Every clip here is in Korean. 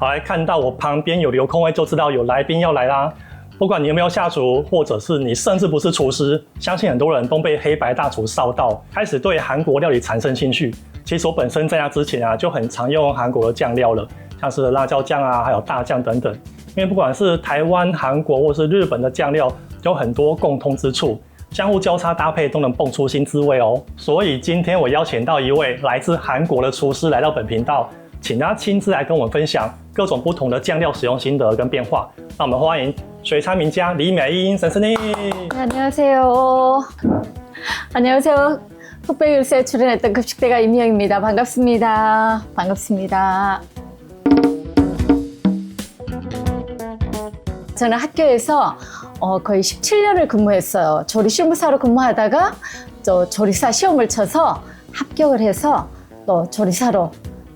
好，来看到我旁边有留空位，就知道有来宾要来啦。不管你有没有下厨，或者是你甚至不是厨师，相信很多人都被黑白大厨烧到，开始对韩国料理产生兴趣。其实我本身在那之前啊，就很常用韩国的酱料了，像是辣椒酱啊，还有大酱等等。因为不管是台湾、韩国或是日本的酱料，有很多共通之处，相互交叉搭配都能蹦出新滋味哦。所以今天我邀请到一位来自韩国的厨师来到本频道，请他亲自来跟我们分享各种不同的酱料使用心得跟变化。那我们欢迎水餐名家李美英선생님。안녕하세요. 안녕하세요. 흑백일세에 출연했던 급식대가 임영입니다. 반갑습니다. 반갑습니다. 저는 학교에서 거의 17년을 근무했어요. 조리실무사로 근무하다가 또 조리사 시험을 쳐서 합격을 해서 또 조리사로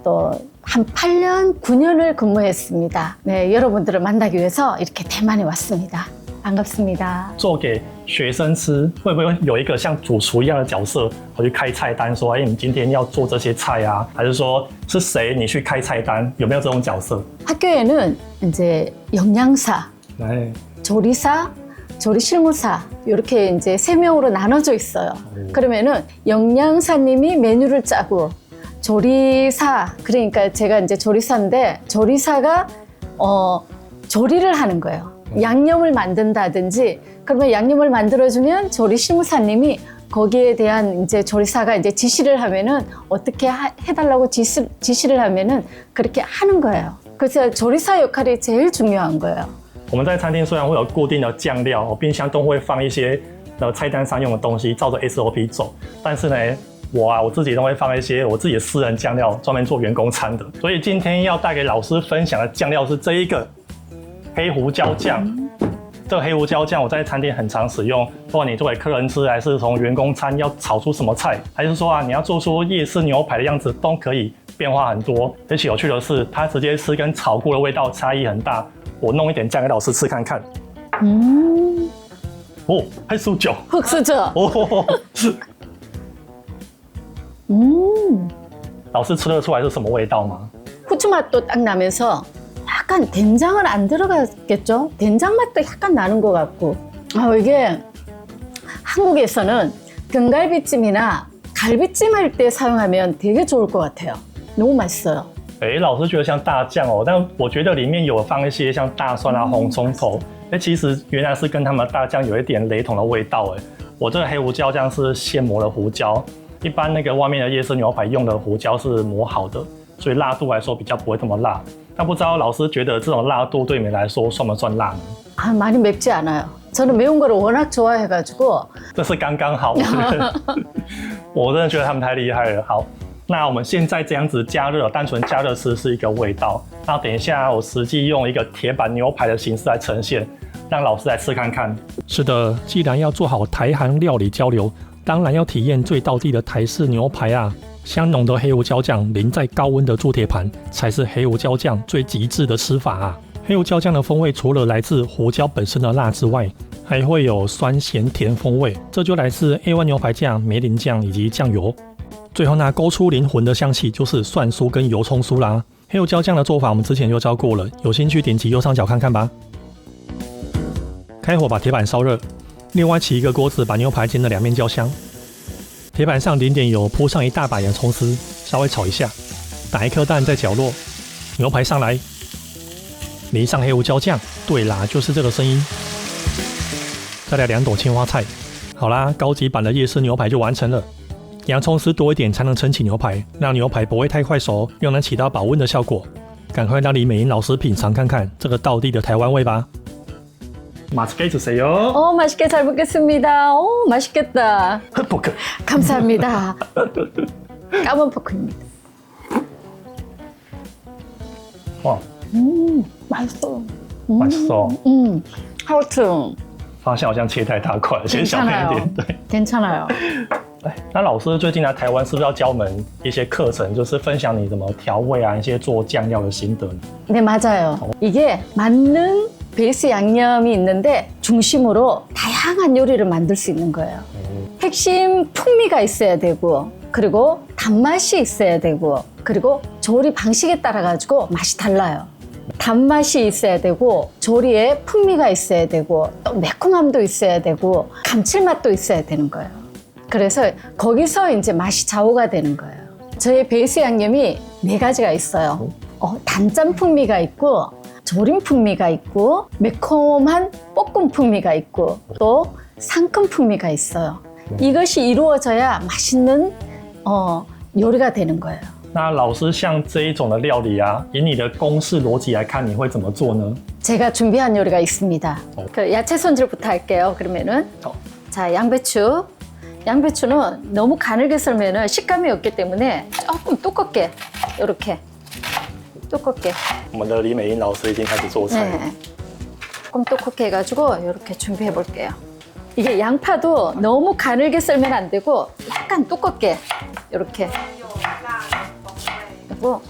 또 한 8년, 9년을 근무했습니다. 네, 여러분들을 만나기 위해서 이렇게 대만에 왔습니다. 반갑습니다. 做给学生吃，会不会有一个像主厨一样的角色，我去开菜单说，你今天要做这些菜啊？还是说是谁你去开菜单？有没有这种角色？ 학교에는 이제 영양사, 네. 조리사, 조리실무사 이렇게 이제 3명으로 나눠져 있어요. 그러면은 영양사님이 메뉴를 짜고 조리사, 그러니까 제가 이제 조리사인데 조리사가 조리를 하는 거예요. 양념을 만든다든지 그러면 양념을 만들어주면 조리실무사님이 거기에 대한 이제 조리사가 이제 지시를 하면은 어떻게 해달라고 지시를 하면은 그렇게 하는 거예요. 그래서 조리사 역할이 제일 중요한 거예요. 我们在餐厅虽然会有固定的酱料，冰箱都会放一些菜单上用的东西，照着 SOP 走，但是呢。我自己都会放一些我自己的私人酱料，专门做员工餐的。所以今天要带给老师分享的酱料是这一个黑胡椒酱。这个黑胡椒酱我在餐厅很常使用，不管你做给客人吃，还是从员工餐要炒出什么菜，还是说你要做出夜市牛排的样子，都可以变化很多。而且有趣的是，它直接吃跟炒过的味道差异很大。我弄一点酱给老师吃看看。흑수저。 흑수저。 老师吃得出来是什么味道吗？ 후추 맛도 딱 나면서 약간 된장은 안 들어갔겠죠? 된장 맛도 약간 나는 것 같고. 이게 한국에서는 등갈비찜이나 갈비찜 할 때 사용하면 되게 좋을 것 같아요. 너무 맛있어요. 老师觉得像大酱哦，但我觉得里面有放一些像大蒜啊、红葱头，其实原来是跟他们大酱有一点雷同的味道。我这个黑胡椒酱是现磨的胡椒。一般那个外面的夜市牛排用的胡椒是磨好的，所以辣度来说比较不会这么辣。那不知道老师觉得这种辣度对你们来说算不算辣呢？ 많이 맵지 않아요. 저는 매운 거를 워낙 좋아해가지고. 这是刚刚好，我真的觉得他们太厉害了。好，那我们现在这样子加热，单纯加热吃是一个味道。那等一下我实际用一个铁板牛排的形式来呈现，让老师来吃看看。是的，既然要做好台韩料理交流。 当然要体验最道地的台式牛排啊！香浓的黑胡椒酱淋在高温的铸铁盘，才是黑胡椒酱最极致的吃法啊！黑胡椒酱的风味除了来自胡椒本身的辣之外，还会有酸咸甜风味，这就来自 A1 牛排酱、梅林酱以及酱油。最后那勾出灵魂的香气就是蒜酥跟油葱酥啦。黑胡椒酱的做法我们之前就教过了，有兴趣点击右上角看看吧。开火把铁板烧热。 另外起一个锅子，把牛排煎的两面焦香。铁板上淋点油，铺上一大把洋葱丝，稍微炒一下。打一颗蛋在角落，牛排上来，淋上黑胡椒酱。对啦，就是这个声音。再来2朵青花菜。好啦，高级版的夜市牛排就完成了。洋葱丝多一点才能撑起牛排，让牛排不会太快熟，又能起到保温的效果。赶快让李美英老师品尝看看这个道地的台湾味吧。 맛있게 해주세요. 맛있게 잘 먹겠습니다. 맛있겠다. 포크. 감사합니다. 까만 포크입니다. 와. 맛있어. 맛있어. 하우트. 发现好像切太大块了，切小片一点。对， 괜찮아요. 那老师最近来台湾是不是要教我们一些课程，就是分享你怎么调味啊，一些做酱料的心得呢？ 네, 맞아요. 이게 맞는 베이스 양념이 있는데 중심으로 다양한 요리를 만들 수 있는 거예요. 핵심 풍미가 있어야 되고 그리고 단맛이 있어야 되고 그리고 조리 방식에 따라 가지고 맛이 달라요. 단맛이 있어야 되고 조리에 풍미가 있어야 되고 또 매콤함도 있어야 되고 감칠맛도 있어야 되는 거예요. 그래서 거기서 이제 맛이 좌우가 되는 거예요. 저의 베이스 양념이 4가지가 있어요. 단짠 풍미가 있고 조림 풍미가 있고 매콤한 볶음 풍미가 있고 또 상큼 풍미가 있어요. 이것이 이루어져야 맛있는 요리가 되는 거예요. 那老师像这一种的料理啊，以你的公式逻辑来看，你会怎么做呢？ 제가 준비한 요리가 있습니다. 그 야채 손질부터 할게요. 그러면은 자, 양배추. 양배추는 너무 가늘게 썰면 식감이 없기 때문에 조금 두껍게 이렇게 두껍게. 我们的李美英老师已经开始做菜了。 네. 조금 두껍게 해가지고 이렇게 준비해 볼게요. 이게 양파도 너무 가늘게 썰면 안 되고 약간 두껍게 이렇게. 그리고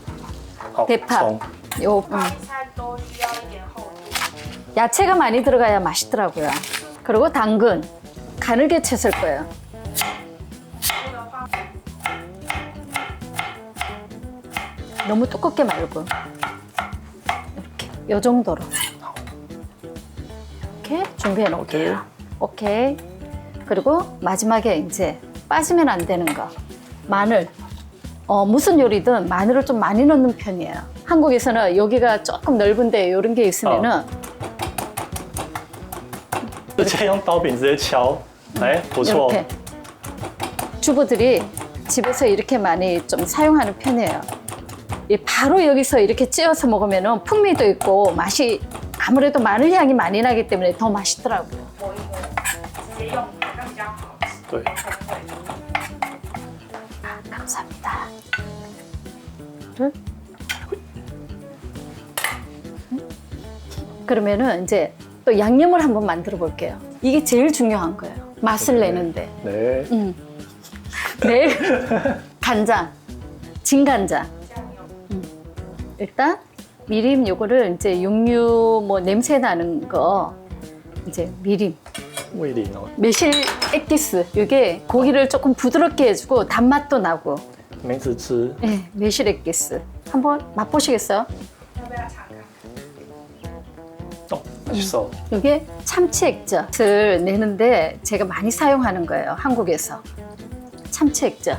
好， 대파. 葱 요 菜都需要一点厚度。 야채가 많이 들어가야 맛있더라고요. 그리고 당근 가늘게 채 쓸 거예요. 너무 두껍게 말고 이렇게 요 정도로 이렇게 준비해 놓을게요. 오케이. 그리고 마지막에 이제 빠지면 안 되는 거 마늘. 무슨 요리든 마늘을 좀 많이 넣는 편이에요. 한국에서는 여기가 조금 넓은데 이런 게 있으면은 直接用刀柄直接敲，哎，不错。 이렇게 주부들이 집에서 이렇게 많이 좀 사용하는 편이에요. 바로 여기서 이렇게 찧어서 먹으면 풍미도 있고 맛이 아무래도 마늘 향이 많이 나기 때문에 더 맛있더라고요. 磨一磨，直接用磨会比较好吃。对， 감사합니다. 를 그러면은 이제 또 양념을 한번 만들어 볼게요. 이게 제일 중요한 거예요. 맛을 내는데. 네. 네. 간장, 진간장. 일단 미림 요거를 이제 육류 뭐 냄새 나는 거 이제 미림. 味淋哦， 매실 액기스. 이게 고기를 조금 부드럽게 해주고 단맛도 나고. 梅子汁， 네, 매실 액기스. 한번 맛보시겠어요? 要不要尝看？哦，맛있어。 이게 참치 액젓을 내는데 제가 많이 사용하는 거예요. 한국에서. 참치 액젓.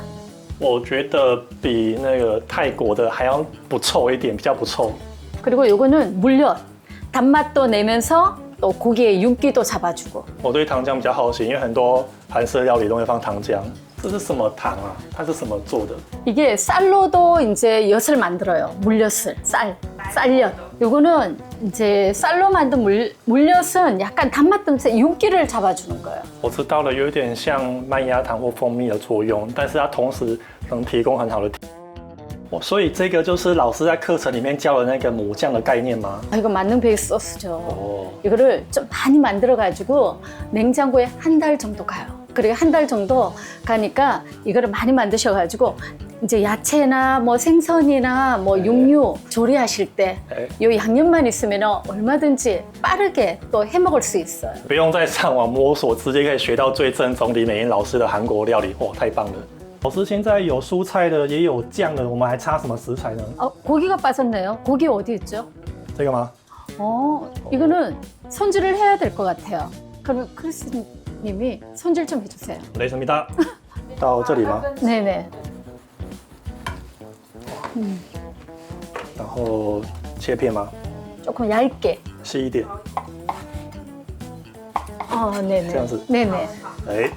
我觉得比那个泰国的还要不臭一点，比较不臭。 그리고 요거는 물엿. 단맛도 내면서 또 고기의 윤기도 잡아주고. 我对糖浆比较好奇，因为很多韩式料理都会放糖浆。这是什么糖啊？它是什么做的？ 이게 쌀로도 이제 엿을 만들어요. 물엿을. 쌀엿. 요거는 이제 쌀로 만든 물엿은 약간 단맛 때문에 윤기를 잡아주는 거예요. 我知道了，有点像麦芽糖或蜂蜜的作用，但是它同时能提供很好的。所以这个就是老师在课程里面教的那个母酱的概念吗？ 이거 만능 베이스 소스죠. 哦， 이거를 좀 많이 만들어가지고 냉장고에 한 달 정도 가요. 그리고 한 달 정도 가니까 이거를 많이 만드셔가지고 이제 야채나 뭐 생선이나 뭐 육류 조리하실 때 이 양념만 있으면 얼마든지 빠르게 또 해먹을 수 있어요. 不用再上网摸索，直接可以学到最正宗李美英老师的韩国料理，哇，太棒了！老师现在有蔬菜的，也有酱的，我们还差什么食材呢？ 고기가 빠졌네요. 고기 어디 있죠? 这个吗？ 이거는 손질을 해야 될 것 같아요. 그러면 크리스님이 손질 좀 해주세요. 雷神米大，到这里吗？ 네네. 然后切片吗？ 조금 얇게. 细一点， 네네. 这样子。 네네. 哎，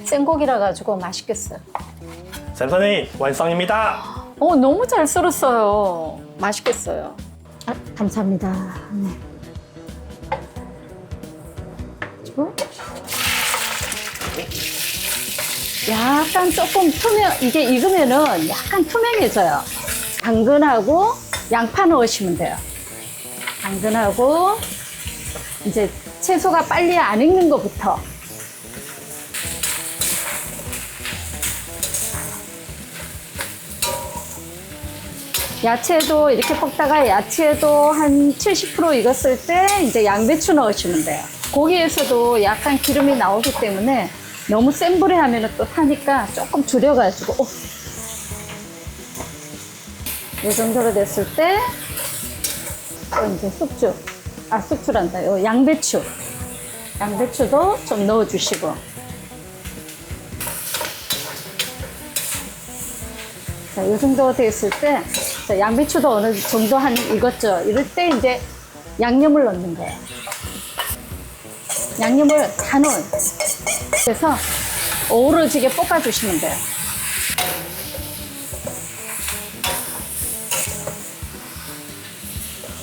생고기라 가지고 맛있겠어요. 샘선이 완성입니다. 너무 잘 썰었어요. 맛있겠어요. 감사합니다. 네. 그리고 약간 조금 이게 익으면은 약간 투명해져요. 당근하고 양파 넣으시면 돼요. 당근하고 이제 채소가 빨리 안 익는 것부터. 야채도 이렇게 볶다가 야채도 한 70% 익었을 때 이제 양배추 넣으시면 돼요. 고기에서도 약간 기름이 나오기 때문에 너무 센 불에 하면 또 타니까 조금 줄여가지고 이 정도로 됐을 때, 또 이제 숙주란다. 요 양배추. 양배추도 좀 넣어주시고. 자, 이 정도 됐을 때, 자, 양배추도 어느 정도 한 익었죠. 이럴 때 이제 양념을 넣는 거예요. 양념을 다 넣어요. 그래서 어우러지게 볶아주시면 돼요.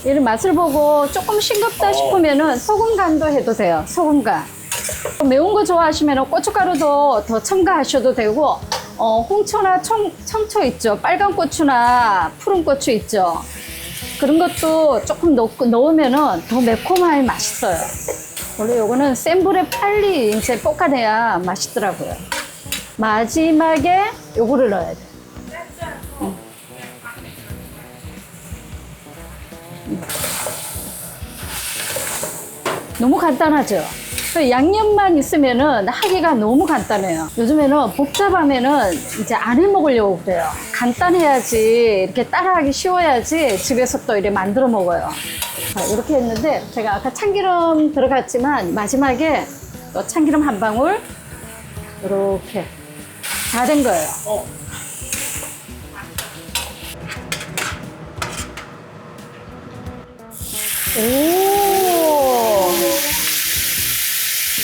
이런 맛을 보고 조금 싱겁다 싶으면은 소금 간도 해도 돼요. 소금 간. 매운 거 좋아하시면 고춧가루도 더 첨가하셔도 되고, 홍초나 청초 있죠. 빨간 고추나 푸른 고추 있죠. 그런 것도 조금 넣으면은 더 매콤하게 맛있어요. 원래 요거는 센 불에 빨리 이제 볶아내야 맛있더라고요. 마지막에 요거를 넣어야 돼. 너무 간단하죠? 양념만 있으면은 하기가 너무 간단해요. 요즘에는 복잡하면은 이제 안 해 먹으려고 그래요. 간단해야지, 이렇게 따라하기 쉬워야지 집에서 또 이렇게 만들어 먹어요. 자, 이렇게 했는데 제가 아까 참기름 들어갔지만 마지막에 또 참기름 한 방울 이렇게 다 된 거예요.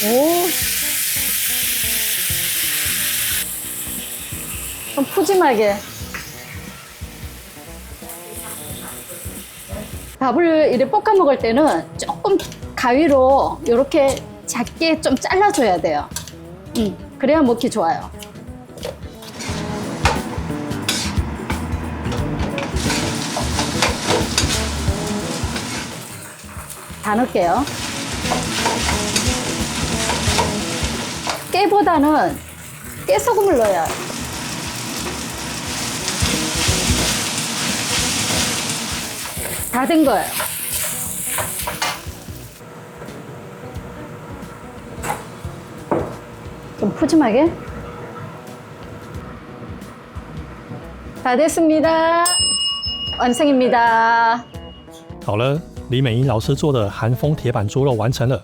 오, 좀 푸짐하게. 밥을 이렇게 볶아 먹을 때는 조금 가위로 이렇게 작게 좀 잘라줘야 돼요. 그래야 먹기 좋아요. 다 넣을게요. 깨보다는 깨소금을 넣어요. 다 된 거예요. 좀 푸짐하게. 다 됐습니다. 완성입니다. 好了，李美英老师做的韩风铁板猪肉完成了，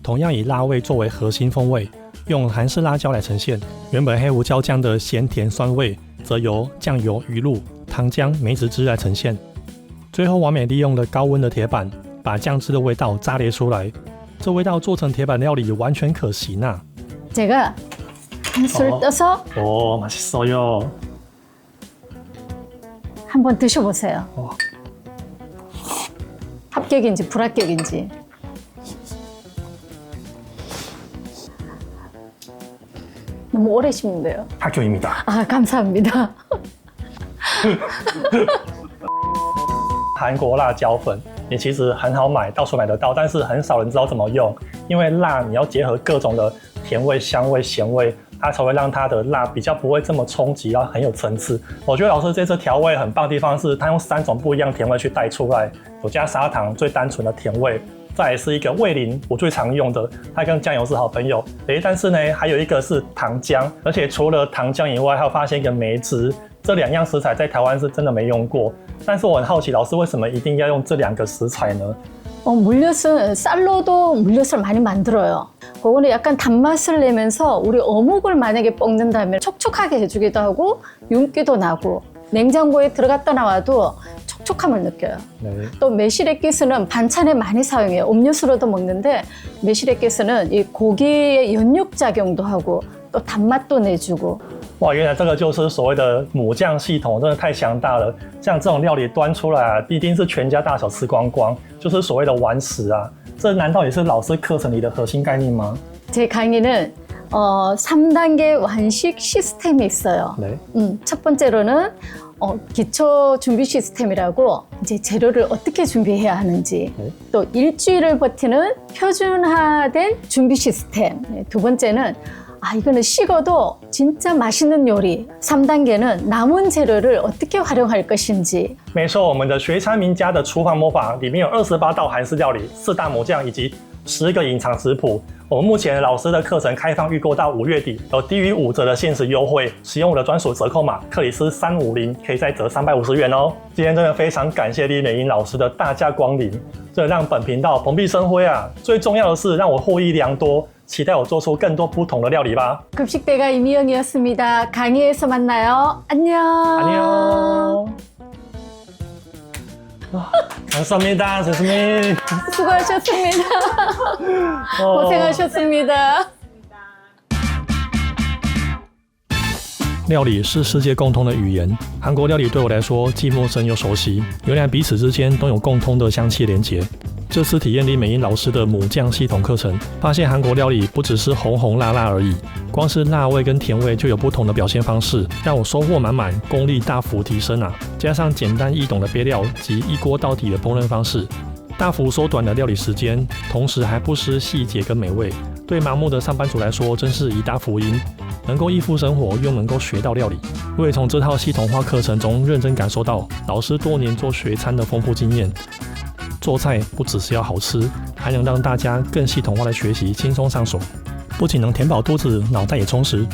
同样以辣味作为核心风味，用韩式辣椒来呈现。原本黑胡椒酱的咸甜酸味，则由酱油、鱼露、糖浆、梅子汁来呈现。最后完美利用了高温的铁板，把酱汁的味道炸裂出来。这味道做成铁板料理完全可行啊！ 제가 한술 떠서 오, 맛있어요. 한번 드셔보세요. 합격인지 불합격인지. 너무 오래 씹는데요. 합격입니다. 아, 감사합니다. 韩国辣椒粉也其实很好买，到处买得到，但是很少人知道怎么用。因为辣你要结合各种的甜味、香味、咸味，它才会让它的辣比较不会这么冲击，然后很有层次。我觉得老师这次调味很棒的地方是，它用3种不一样甜味去带出来，有加砂糖最单纯的甜味，再来是一个味淋，我最常用的，它跟酱油是好朋友。但是呢，还有一个是糖浆，而且除了糖浆以外，还有发现一个梅汁。这2样食材在台湾是真的没用过，但是我很好奇，老师为什么一定要用这2个食材呢？ 물엿은 쌀로도 물엿을 많이 만들어요. 그거는 약간 단맛을 내면서 우리 어묵을 만약에 볶는다면 촉촉하게 해주기도 하고 윤기도 나고 냉장고에 들어갔다 나와도 촉촉함을 느껴요. 네. 또 매실액기스는 반찬에 많이 사용해요. 음료수로도 먹는데 매실액기스는 이 고기의 연육 작용도 하고 또 단맛도 내주고. 哇，原来这个就是所谓的母酱系统，真的太强大了。像这种料理端出来啊，一定是全家大小吃光光，就是所谓的完食啊。这难道也是老师课程里的核心概念吗？ 제 강의는 3단계 완식 시스템이 있어요. 네. 첫 번째로는 기초 준비 시스템이라고 이제 재료를 어떻게 준비해야 하는지, 네. 또 일주일을 버티는 표준화된 준비 시스템. 두 번째는 이거는 식어도 진짜 맛있는 요리. 3단계는 남은 재료를 어떻게 활용할 것인지. 没错，我们的学餐名家的厨房魔法里面有28道韩式料理，4大魔酱以及10个隐藏食谱。我们目前老师的课程开放预购到5月底，有低于5折的限时优惠，使用我的专属折扣码克里斯350，可以再折350元哦。今天真的非常感谢李美英老师的大驾光临，这让本频道蓬荜生辉啊！最重要的是让我获益良多，期待我做出更多不同的料理吧。 급식대가 이미영이었습니다. 강의에서 만나요. 안녕. 안녕. 감사합니다, 선생님. 수고하셨습니다. 고생하셨습니다. 料理是世界共通的语言，韩国料理对我来说既陌生又熟悉，原来彼此之间都有共通的香气连结。这次体验李美英老师的母酱系统课程，发现韩国料理不只是红红辣辣而已，光是辣味跟甜味就有不同的表现方式，让我收获满满，功力大幅提升啊！加上简单易懂的备料及一锅到底的烹饪方式，大幅缩短了料理时间，同时还不失细节跟美味。对盲目的上班族来说，真是一大福音。能够依附生活，又能够学到料理，我也从这套系统化课程中认真感受到老师多年做学餐的丰富经验。做菜不只是要好吃，还能让大家更系统化的学习，轻松上手，不仅能填饱肚子，脑袋也充实。